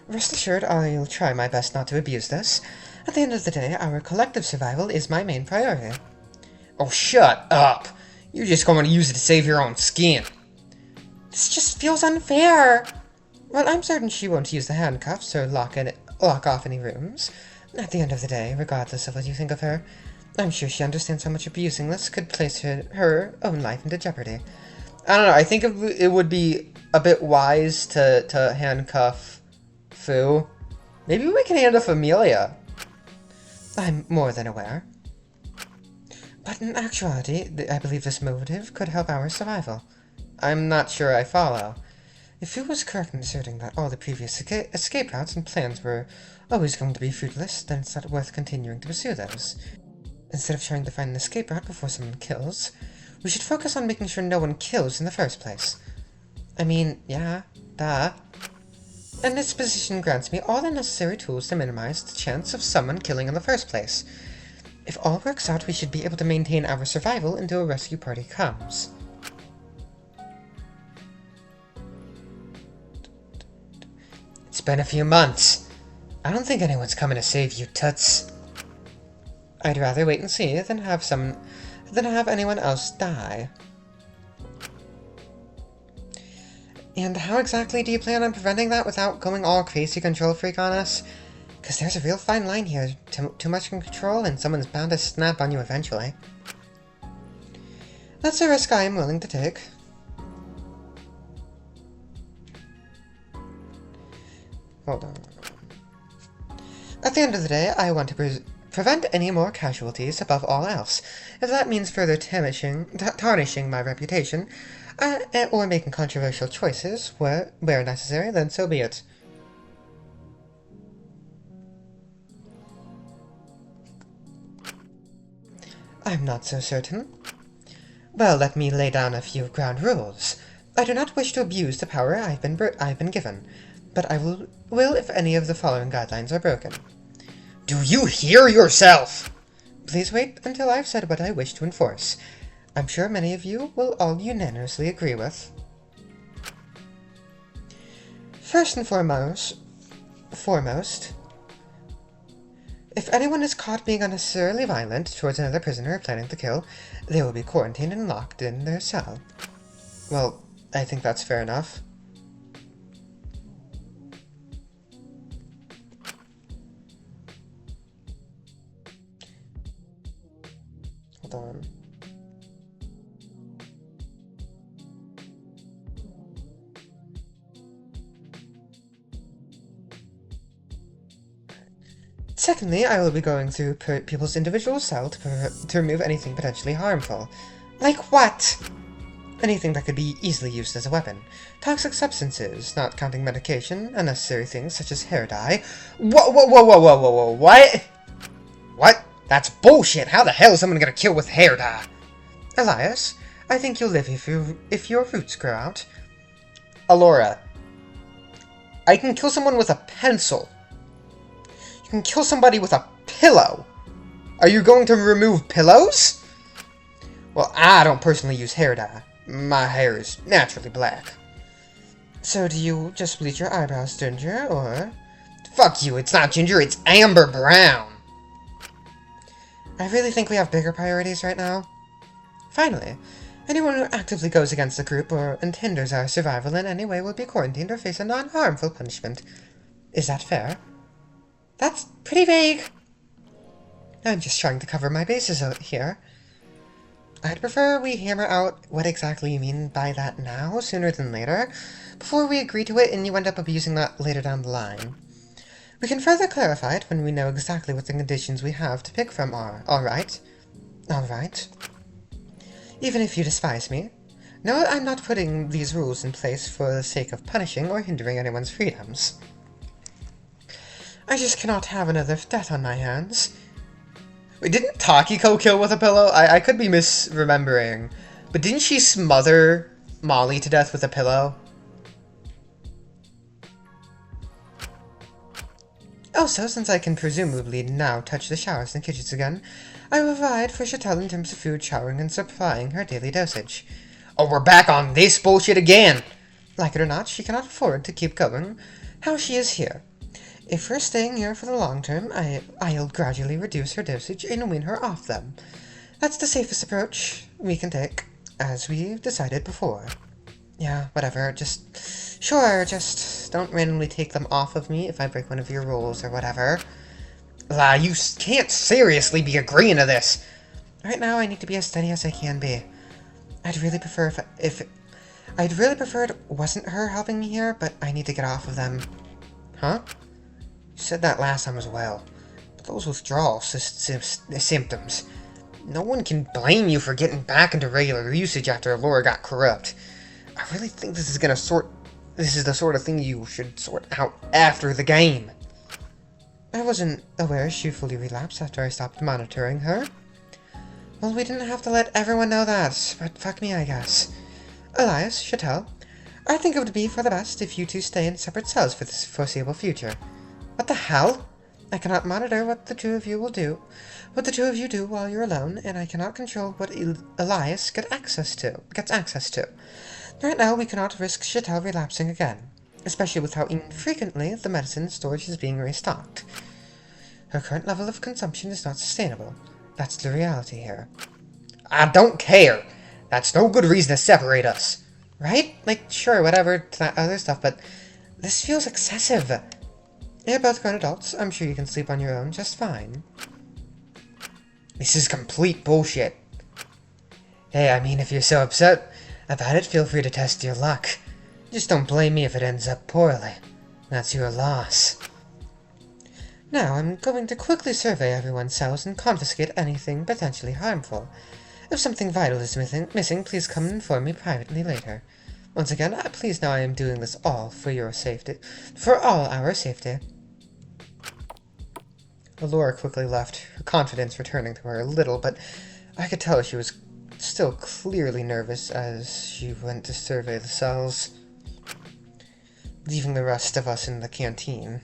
Rest assured, I'll try my best not to abuse this. At the end of the day, our collective survival is my main priority. Oh, shut up! You're just going to use it to save your own skin. This just feels unfair. Well, I'm certain she won't use the handcuffs or lock off any rooms. At the end of the day, regardless of what you think of her, I'm sure she understands how much abusing this could place her own life into jeopardy. I don't know, I think it would be a bit wise to handcuff Fu. Maybe we can handcuff Amelia. I'm more than aware. But in actuality, I believe this motive could help our survival. I'm not sure I follow. If Fu was correct in asserting that all the previous escape routes and plans were always going to be fruitless, then it's not worth continuing to pursue those. Instead of trying to find an escape route before someone kills, we should focus on making sure no one kills in the first place. I mean, yeah, duh. And this position grants me all the necessary tools to minimize the chance of someone killing in the first place. If all works out, we should be able to maintain our survival until a rescue party comes. It's been a few months. I don't think anyone's coming to save you, Toots. I'd rather wait and see than have anyone else die. And how exactly do you plan on preventing that without going all crazy control freak on us? Because there's a real fine line here. Too much control and someone's bound to snap on you eventually. That's a risk I am willing to take. Hold on. At the end of the day, I want to prevent any more casualties above all else. If that means further tarnishing my reputation, or making controversial choices where necessary, then so be it. I'm not so certain. Well, let me lay down a few ground rules. I do not wish to abuse the power I've been given, but I will if any of the following guidelines are broken. Do you hear yourself? Please wait until I've said what I wish to enforce. I'm sure many of you will all unanimously agree with. First and foremost, if anyone is caught being unnecessarily violent towards another prisoner planning to kill, they will be quarantined and locked in their cell. Well, I think that's fair enough. Hold on. Secondly, I will be going through people's individual cell to remove anything potentially harmful. Like what? Anything that could be easily used as a weapon. Toxic substances, not counting medication, unnecessary things such as hair dye. Whoa, what? What? That's bullshit! How the hell is someone gonna kill with hair dye? Elias, I think you'll live if your roots grow out. Alora, I can kill someone with a pencil. You can kill somebody with a pillow. Are you going to remove pillows? Well, I don't personally use hair dye. My hair is naturally black. So do you just bleach your eyebrows ginger, or... Fuck you, it's not ginger, it's amber brown. I really think we have bigger priorities right now. Finally, anyone who actively goes against the group and hinders our survival in any way will be quarantined or face a non-harmful punishment. Is that fair? That's pretty vague. I'm just trying to cover my bases out here. I'd prefer we hammer out what exactly you mean by that now, sooner than later, before we agree to it and you end up abusing that later down the line. We can further clarify it when we know exactly what the conditions we have to pick from are, alright? Alright. Even if you despise me, know I'm not putting these rules in place for the sake of punishing or hindering anyone's freedoms. I just cannot have another death on my hands. Wait, didn't Takiko kill with a pillow? I could be misremembering. But didn't she smother Molly to death with a pillow? Also, since I can presumably now touch the showers and kitchens again, I will provide for Chantal in terms of food, showering, and supplying her daily dosage. Oh, we're back on this bullshit again! Like it or not, she cannot afford to keep going how she is here. If we're staying here for the long term, I'll gradually reduce her dosage and wean her off them. That's the safest approach we can take, as we've decided before. Yeah, whatever, just don't randomly take them off of me if I break one of your rules or whatever. La, you can't seriously be agreeing to this! Right now, I need to be as steady as I can be. I'd really prefer it wasn't her helping me here, but I need to get off of them. Huh? You said that last time as well. But those withdrawal symptoms. No one can blame you for getting back into regular usage after Laura got corrupt. I really think this is the sort of thing you should sort out after the game. I wasn't aware she fully relapsed after I stopped monitoring her. Well, we didn't have to let everyone know that, but fuck me, I guess. Elias, Chantal, I think it would be for the best if you two stay in separate cells for this foreseeable future. What the hell? I cannot monitor what the two of you do while you're alone, and I cannot control what Elias gets access to. Right now, we cannot risk Chantal relapsing again, especially with how infrequently the medicine storage is being restocked. Her current level of consumption is not sustainable. That's the reality here. I don't care! That's no good reason to separate us. Right? Like, sure, whatever, that other stuff, but this feels excessive. You're both grown adults. I'm sure you can sleep on your own just fine. This is complete bullshit. Hey, I mean, if you're so upset about it, feel free to test your luck. Just don't blame me if it ends up poorly. That's your loss. Now, I'm going to quickly survey everyone's cells and confiscate anything potentially harmful. If something vital is missing, please come and inform me privately later. Once again, please know I am doing this all for your safety. For all our safety. Allura quickly left, her confidence returning to her a little, but I could tell she was still clearly nervous as she went to survey the cells, leaving the rest of us in the canteen.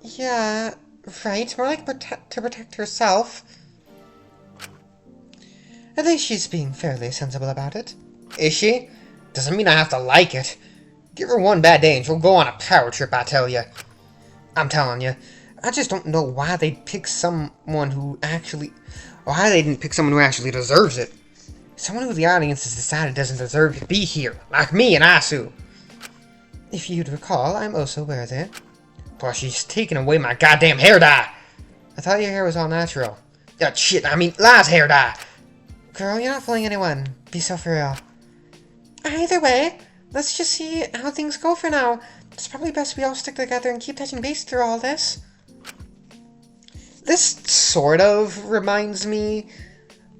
Yeah, right, more like to protect herself. At least she's being fairly sensible about it. Is she? Doesn't mean I have to like it. Give her one bad day and she'll go on a power trip, I tell you. I'm telling you. I just don't know why they'd pick someone who actually... Why they didn't pick someone who actually deserves it. Someone who the audience has decided doesn't deserve to be here. Like me and Asu. If you'd recall, I'm also worthy. Plus, she's taking away my goddamn hair dye. I thought your hair was all natural. Yeah, shit, I mean, Laz hair dye. Girl, you're not fooling anyone. Be so for real. Either way, let's just see how things go for now. It's probably best we all stick together and keep touching base through all this. This sort of reminds me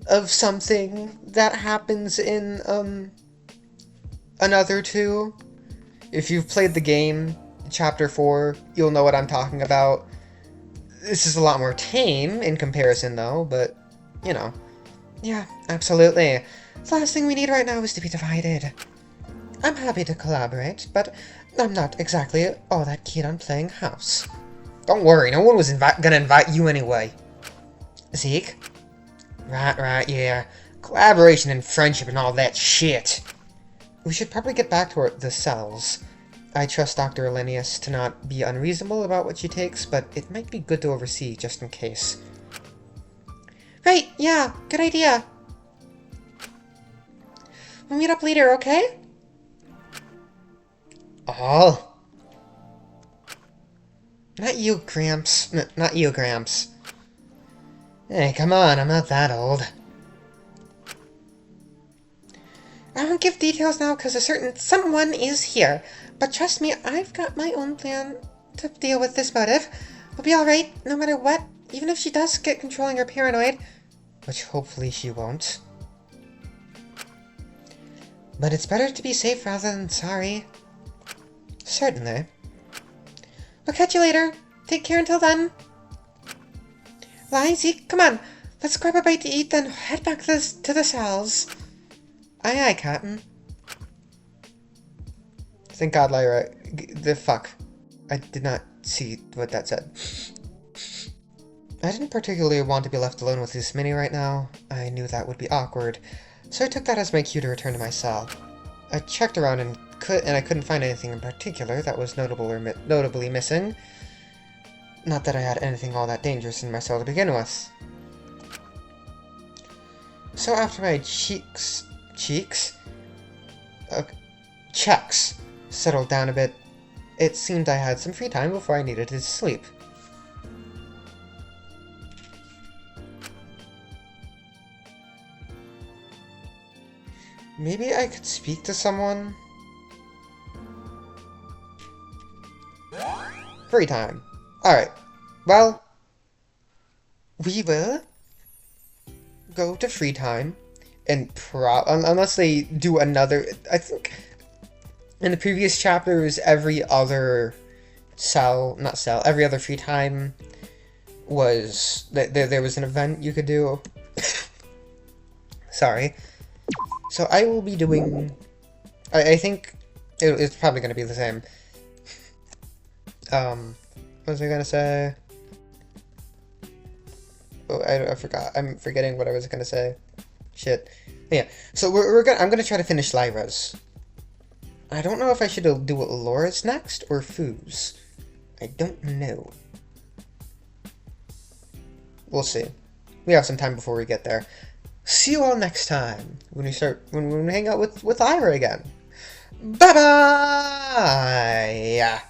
of something that happens in, Another 2. If you've played the game, Chapter 4, you'll know what I'm talking about. This is a lot more tame in comparison, though, but, you know. Yeah, absolutely. The last thing we need right now is to be divided. I'm happy to collaborate, but I'm not exactly all that keen on playing house. Don't worry, no one was gonna invite you anyway. Zeke? Right, yeah. Collaboration and friendship and all that shit. We should probably get back to the cells. I trust Dr. Elenius to not be unreasonable about what she takes, but it might be good to oversee just in case. Right, yeah, good idea. We'll meet up later, okay? Oh. Not you, Gramps. Not you, Gramps. Hey, come on, I'm not that old. I won't give details now because a certain someone is here. But trust me, I've got my own plan to deal with this motive. We'll be alright, no matter what. Even if she does get controlling or paranoid. Which hopefully she won't. But it's better to be safe rather than sorry. Certainly. We'll catch you later. Take care until then. Bye, Zeke. Come on. Let's grab a bite to eat, then head back to the cells. Aye, Captain. Thank God, Lyra. The fuck. I did not see what that said. I didn't particularly want to be left alone with this mini right now. I knew that would be awkward, so I took that as my cue to return to my cell. I checked around and I couldn't find anything in particular that was notable or notably missing. Not that I had anything all that dangerous in my cell to begin with. So after my checks settled down a bit, it seemed I had some free time before I needed to sleep. Maybe I could speak to someone? Free time. Alright. Well, we will go to free time and unless they do another... I think in the previous chapters, every other every other free time was... There was an event you could do. Sorry. So I will be doing... I think it's probably going to be the same. What was I going to say? Oh, I forgot. I'm forgetting what I was going to say. Shit. Yeah, so I'm going to try to finish Lyra's. I don't know if I should do Laura's next or Foo's. I don't know. We'll see. We have some time before we get there. See you all next time when we hang out with Lyra again. Bye bye.